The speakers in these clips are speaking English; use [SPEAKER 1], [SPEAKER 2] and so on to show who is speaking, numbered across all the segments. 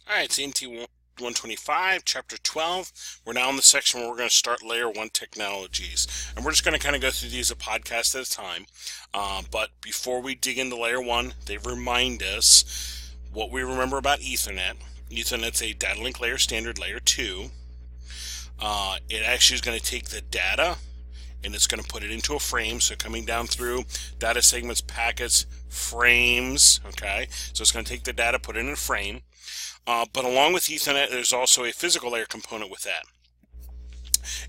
[SPEAKER 1] All right, CNT125, Chapter 12. We're now in the section where we're going to start Layer 1 technologies. And we're just going to kind of go through these a podcast at a time. But before we dig into Layer 1, they remind us what we remember about Ethernet. Ethernet's a data link layer standard, Layer 2. It actually is going to take the data and it's going to put it into a frame. So coming down through data segments, packets, frames, okay? So it's going to take the data, put it in a frame. But along with Ethernet, there's also a physical layer component with that.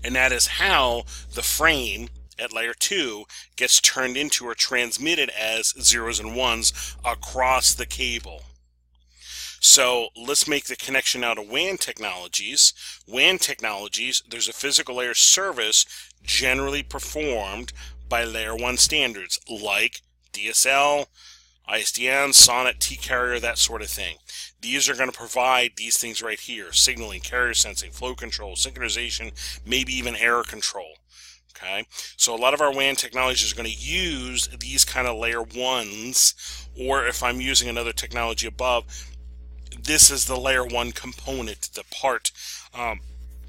[SPEAKER 1] And that is how the frame at layer 2 gets turned into or transmitted as zeros and ones across the cable. So let's make the connection now to WAN technologies. WAN technologies, there's a physical layer service generally performed by layer 1 standards like DSL, ISDN, SONET, T-carrier, that sort of thing. These are going to provide these things right here: signaling, carrier sensing, flow control, synchronization, maybe even error control. Okay, so a lot of our WAN technologies are going to use these kind of layer 1s, or if I'm using another technology above, this is the layer 1 component, the part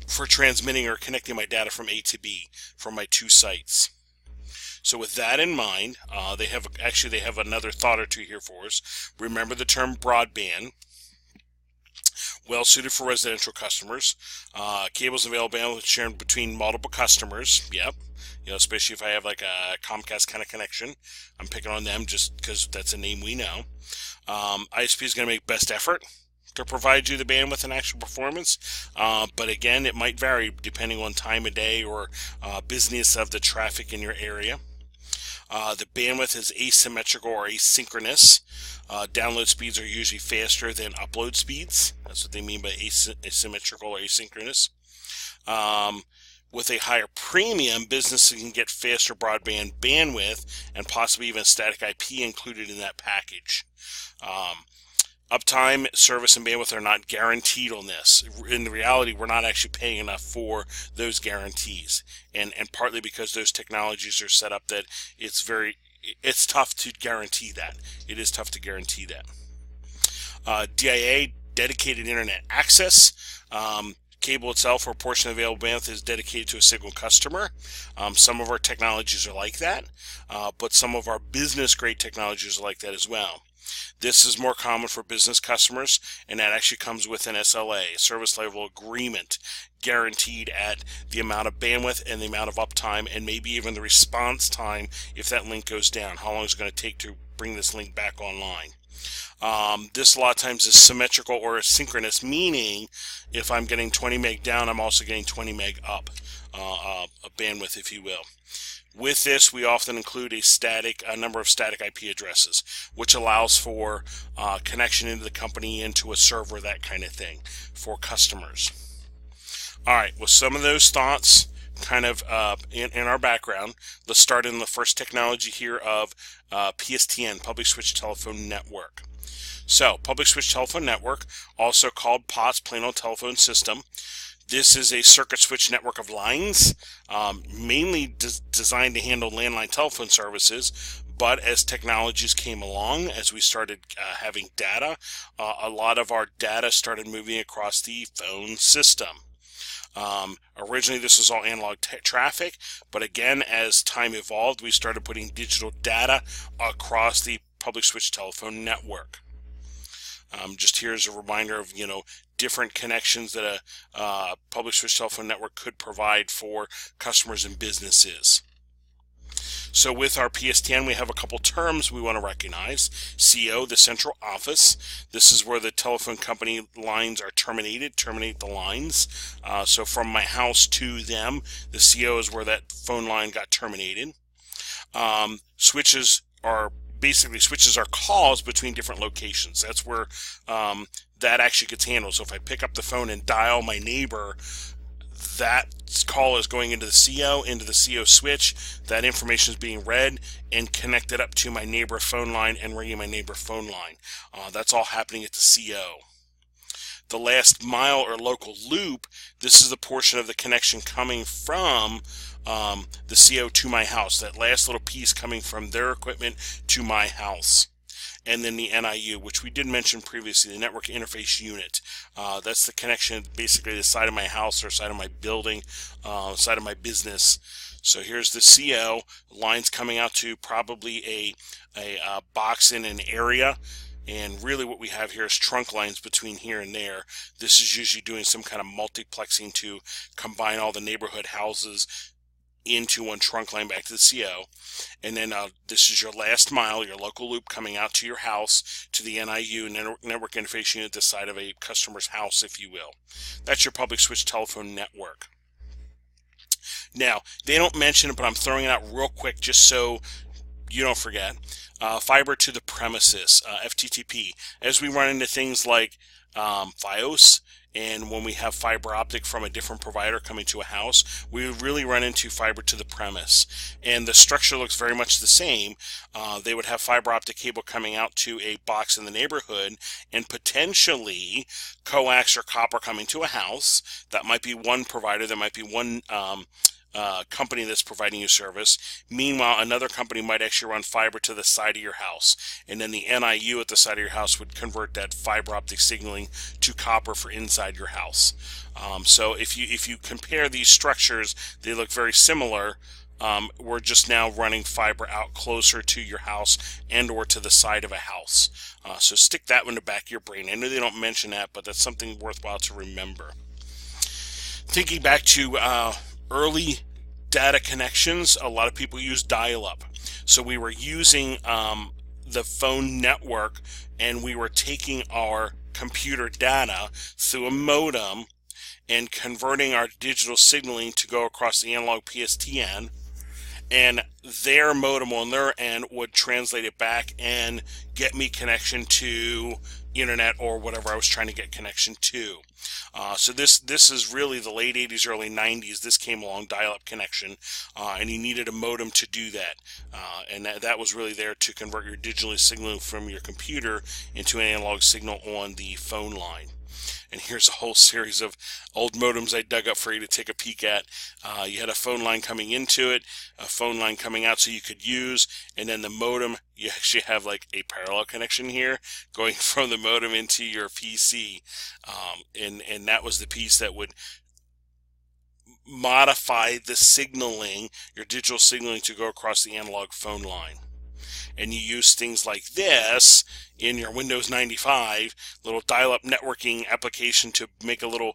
[SPEAKER 1] for transmitting or connecting my data from A to B from my two sites. So with that in mind, they have another thought or two here for us. Remember the term broadband. Well suited for residential customers. Cables available bandwidth shared between multiple customers. Yep. Especially if I have like a Comcast kind of connection. I'm picking on them just because that's a name we know. ISP is going to make best effort to provide you the bandwidth and actual performance, but again, it might vary depending on time of day or business of the traffic in your area. The bandwidth is asymmetrical or asynchronous. Download speeds are usually faster than upload speeds. That's what they mean by asymmetrical or asynchronous. With a higher premium, businesses can get faster broadband bandwidth and possibly even static IP included in that package. Uptime, service, and bandwidth are not guaranteed on this. In reality, we're not actually paying enough for those guarantees, and partly because those technologies are set up that it's tough to guarantee that. It is tough to guarantee that. DIA, dedicated internet access. Cable itself or portion of available bandwidth is dedicated to a single customer. Some of our technologies are like that, but some of our business-grade technologies are like that as well. This is more common for business customers, and that actually comes with an SLA, service level agreement, guaranteed at the amount of bandwidth and the amount of uptime, and maybe even the response time if that link goes down. How long is it going to take to bring this link back online? This a lot of times is symmetrical or asynchronous, meaning if I'm getting 20 meg down, I'm also getting 20 meg up, a bandwidth, if you will. With this, we often include a number of static IP addresses, which allows for connection into the company, into a server, that kind of thing, for customers. All right, with some of those thoughts kind of in our background, let's start in the first technology here of PSTN, Public Switch Telephone Network. So, Public Switch Telephone Network, also called POTS, Plain Old Telephone System. This is a circuit switch network of lines, mainly designed to handle landline telephone services, but as technologies came along, as we started having data, a lot of our data started moving across the phone system. Originally this was all analog traffic, but again, as time evolved, we started putting digital data across the public switch telephone network. Just here's a reminder of, different connections that a public switch telephone network could provide for customers and businesses. So with our PSTN, we have a couple terms we want to recognize. CO, the central office. This is where the telephone company lines are terminate the lines. So from my house to them, the CO is where that phone line got terminated. Switches are calls between different locations. That's where that actually gets handled. So if I pick up the phone and dial my neighbor, that call is going into the CO switch. That information is being read and connected up to my neighbor phone line and ringing my neighbor phone line. That's all happening at the CO. The last mile or local loop, this is the portion of the connection coming from the CO to my house. That last little piece coming from their equipment to my house. and then the NIU, which we did mention previously, the network interface unit. That's the connection, basically the side of my house or side of my building, side of my business. So here's the CO, lines coming out to probably a box in an area. And really what we have here is trunk lines between here and there. This is usually doing some kind of multiplexing to combine all the neighborhood houses into one trunk line back to the CO. And then this is your last mile, your local loop coming out to your house, to the NIU, network interface unit, the side of a customer's house, if you will. That's your public switch telephone network. Now, they don't mention it, but I'm throwing it out real quick just so you don't forget. Fiber to the premises, FTTP. As we run into things like Fios, and when we have fiber optic from a different provider coming to a house, we really run into fiber to the premise. And the structure looks very much the same. They would have fiber optic cable coming out to a box in the neighborhood, and potentially coax or copper coming to a house. That might be one provider, that might be one company that's providing you service. Meanwhile, another company might actually run fiber to the side of your house, and then the NIU at the side of your house would convert that fiber optic signaling to copper for inside your house. So if you compare these structures, they look very similar. We're just now running fiber out closer to your house and or to the side of a house. So stick that one in the back of your brain. I know they don't mention that, but that's something worthwhile to remember. Thinking back to early data connections, a lot of people use dial-up. So we were using the phone network, and we were taking our computer data through a modem and converting our digital signaling to go across the analog PSTN, and their modem on their end would translate it back and get me connection to internet or whatever I was trying to get connection to. So this is really the late 80s, early 90s. This came along, dial-up connection, and you needed a modem to do that. And that was really there to convert your digital signal from your computer into an analog signal on the phone line. And here's a whole series of old modems I dug up for you to take a peek at. You had a phone line coming into it, a phone line coming out so you could use, and then the modem, you actually have like a parallel connection here going from the modem into your PC. And that was the piece that would modify the signaling, your digital signaling, to go across the analog phone line. And you use things like this in your Windows 95 little dial-up networking application to make a little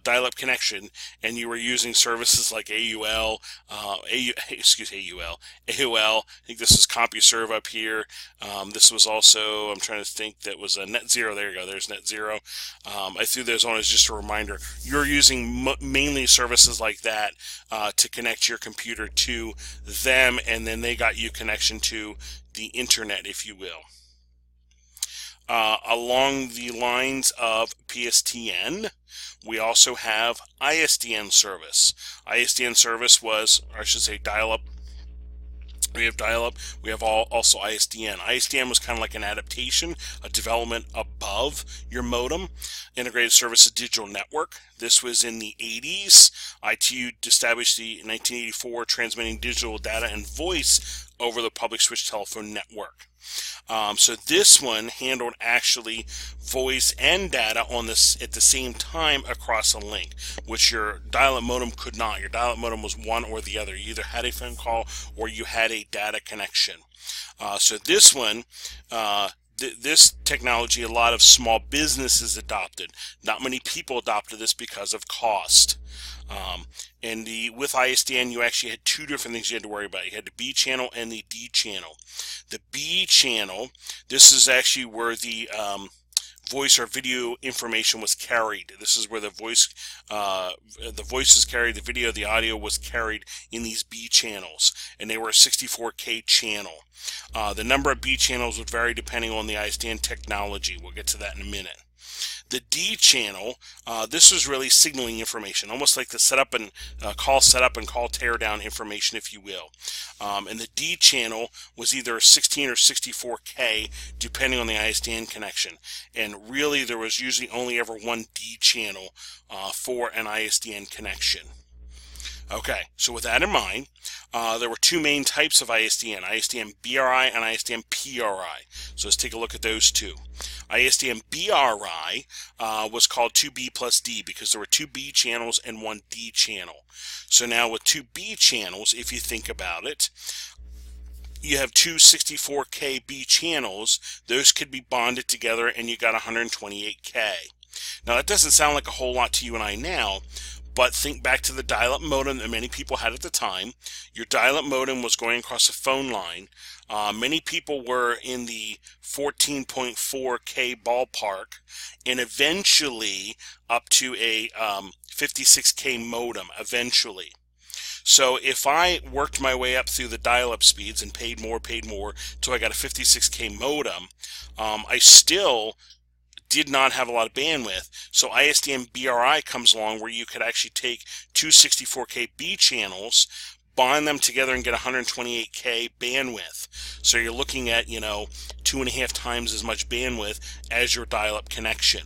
[SPEAKER 1] dial-up connection, and you were using services like AOL. I think this is CompuServe up here. This was also, I'm trying to think, that was a NetZero. There you go, there's NetZero. I threw those on as just a reminder. You're using mainly services like that to connect your computer to them, and then they got you connection to the internet, if you will. Along the lines of PSTN, we also have ISDN service. ISDN service was, or I should say, dial-up. We have dial-up, we have also ISDN. ISDN was kind of like an adaptation, a development above your modem. Integrated Service Digital Network. This was in the 80s. ITU established the 1984 transmitting digital data and voice over the public switch telephone network. So this one handled actually voice and data on this at the same time across a link, which your dial-up modem could not. Your dial-up modem was one or the other. You either had a phone call or you had a data connection. So this one, this technology, a lot of small businesses adopted. Not many people adopted this because of cost. And with ISDN, you actually had two different things you had to worry about. You had the B channel and the D channel. The B channel, this is actually where the voice or video information was carried. This is where the voice is carried, the video, the audio was carried in these B channels, and they were a 64K channel. The number of B channels would vary depending on the ISDN technology. We'll get to that in a minute. The D channel, this was really signaling information, almost like the setup and call setup and call teardown information, if you will. And the D channel was either 16 or 64K, depending on the ISDN connection. And really, there was usually only ever one D channel for an ISDN connection. Okay, so with that in mind, there were two main types of ISDN, ISDN BRI and ISDN PRI. So let's take a look at those two. ISDN BRI was called 2B plus D because there were two B channels and one D channel. So now with two B channels, if you think about it, you have two 64K B channels. Those could be bonded together and you got 128K. Now that doesn't sound like a whole lot to you and I now, but think back to the dial-up modem that many people had at the time. Your dial-up modem was going across a phone line. Many people were in the 14.4K ballpark, and eventually up to a 56K modem, eventually. So if I worked my way up through the dial-up speeds and paid more till I got a 56K modem, I still did not have a lot of bandwidth. So ISDN BRI comes along where you could actually take two 64K B channels, bond them together and get 128K bandwidth. So you're looking at, 2.5 times as much bandwidth as your dial-up connection.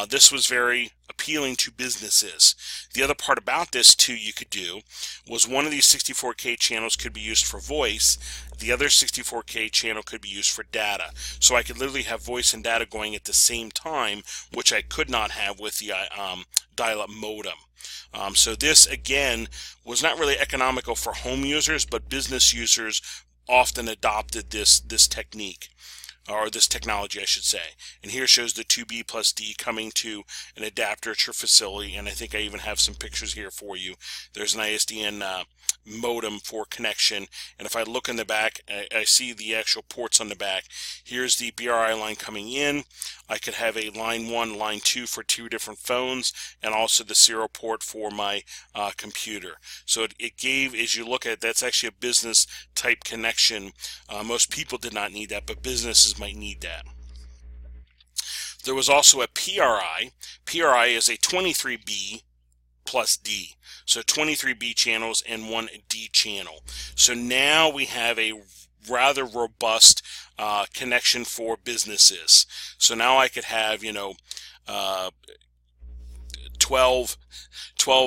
[SPEAKER 1] This was very appealing to businesses. The other part about this too you could do was one of these 64K channels could be used for voice. The other 64K channel could be used for data. So I could literally have voice and data going at the same time, which I could not have with the dial-up modem. So this, again, was not really economical for home users, but business users often adopted this technique, or this technology, I should say. And here shows the 2B plus D coming to an adapter at your facility, and I think I even have some pictures here for you. There's an ISDN modem for connection, and if I look in the back, I see the actual ports on the back. Here's the BRI line coming in. I could have a line 1, line 2 for two different phones, and also the serial port for my computer. So it gave, as you look at it, that's actually a business type connection. Most people did not need that, but businesses might need that. There was also a PRI. PRI is a 23B plus D. So 23 B channels and one D channel. So now we have a rather robust connection for businesses. So now I could have, 12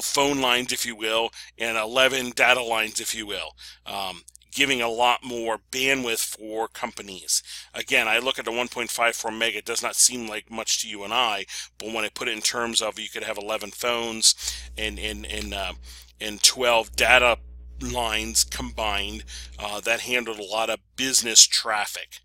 [SPEAKER 1] phone lines, if you will, and 11 data lines, if you will. Giving a lot more bandwidth for companies. Again, I look at the 1.54 meg, it does not seem like much to you and I, but when I put it in terms of you could have 11 phones and 12 data lines combined, that handled a lot of business traffic.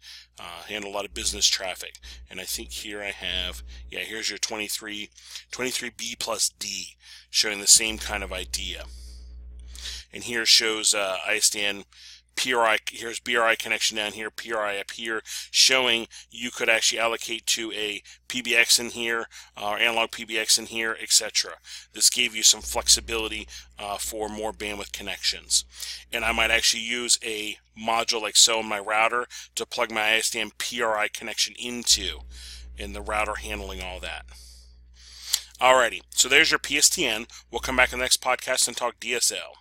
[SPEAKER 1] And I think here I have, here's your 23B plus D, showing the same kind of idea. And here shows ISDN PRI, here's BRI connection down here, PRI up here, showing you could actually allocate to a PBX in here, or analog PBX in here, etc. This gave you some flexibility for more bandwidth connections. And I might actually use a module like so in my router to plug my ISDN PRI connection into, and the router handling all that. Alrighty, so there's your PSTN. We'll come back in the next podcast and talk DSL.